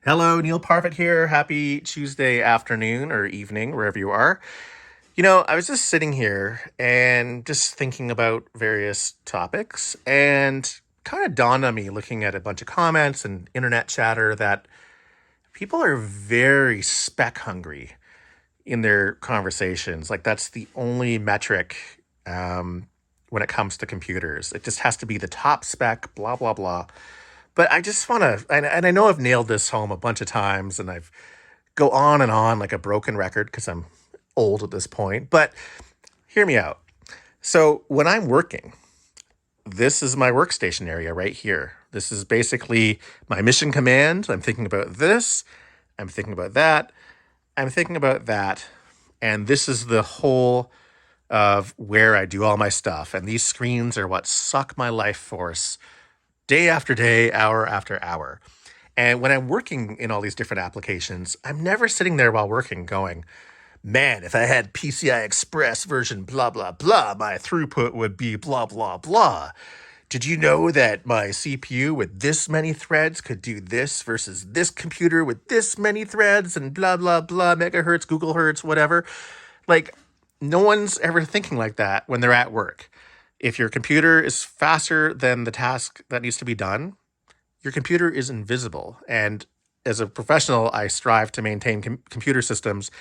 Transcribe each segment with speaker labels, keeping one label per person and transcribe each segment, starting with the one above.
Speaker 1: Hello, Neil Parfit here. Happy Tuesday afternoon or evening, wherever you are. I was just sitting here and just thinking about various topics, and kind of dawned on me looking at a bunch of comments and internet chatter that people are very spec hungry in their conversations. Like, that's the only metric when it comes to computers. It just has to be the top spec, blah, blah, blah. But I just want to, and I know I've nailed this home a bunch of times, and I've go on and on like a broken record because I'm old at this point. But hear me out. So when I'm working, this is my workstation area right here. This is basically my mission command. I'm thinking about this. I'm thinking about that. I'm thinking about that. And this is the whole of where I do all my stuff. And these screens are what suck my life force day after day, hour after hour. And when I'm working in all these different applications, I'm never sitting there while working going, man, if I had PCI Express version blah, blah, blah, my throughput would be blah, blah, blah. Did you know that my CPU with this many threads could do this versus this computer with this many threads and blah, blah, blah, megahertz, Google Hertz, whatever? Like, no one's ever thinking like that when they're at work. If your computer is faster than the task that needs to be done, your computer is invisible. And as a professional, I strive to maintain computer systems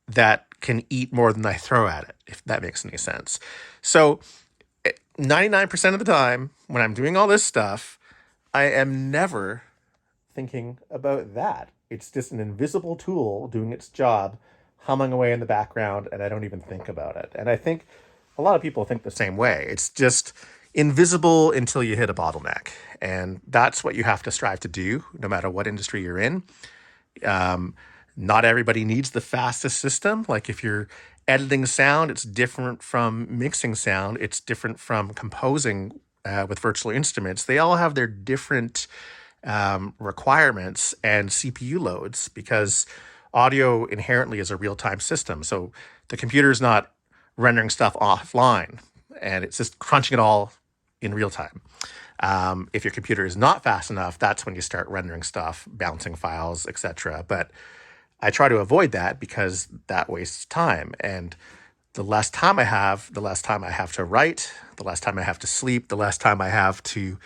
Speaker 1: that can eat more than I throw at it, if that makes any sense. So 99% of the time when I'm doing all this stuff, I am never thinking about that. It's just an invisible tool doing its job, humming away in the background, and I don't even think about it. And I think a lot of people think the same way. It's just invisible until you hit a bottleneck. And that's what you have to strive to do, no matter what industry you're in. Um, Not everybody needs the fastest system. Like, if you're editing sound, it's different from mixing sound. It's different from composing with virtual instruments. They all have their different requirements and CPU loads, because audio inherently is a real-time system. So the computer is not rendering stuff offline, and it's just crunching it all in real time. If your computer is not fast enough, that's when you start rendering stuff, bouncing files, etc. But I try to avoid that because that wastes time. And the less time I have, the less time I have to write, the less time I have to sleep, the less time I have to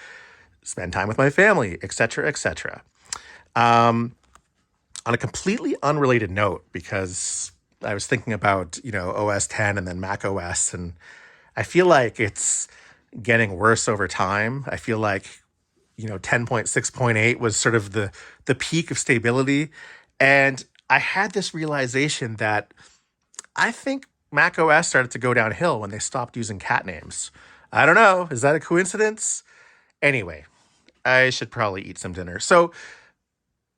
Speaker 1: spend time with my family, etc., etc. On a completely unrelated note, because I was thinking about, OS 10 and then Mac OS, and I feel like it's getting worse over time. I feel like, 10.6.8 was sort of the peak of stability. And I had this realization that I think Mac OS started to go downhill when they stopped using cat names. I don't know. Is that a coincidence? Anyway, I should probably eat some dinner. So,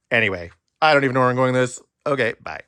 Speaker 1: anyway, I don't even know where I'm going with this. Okay, bye.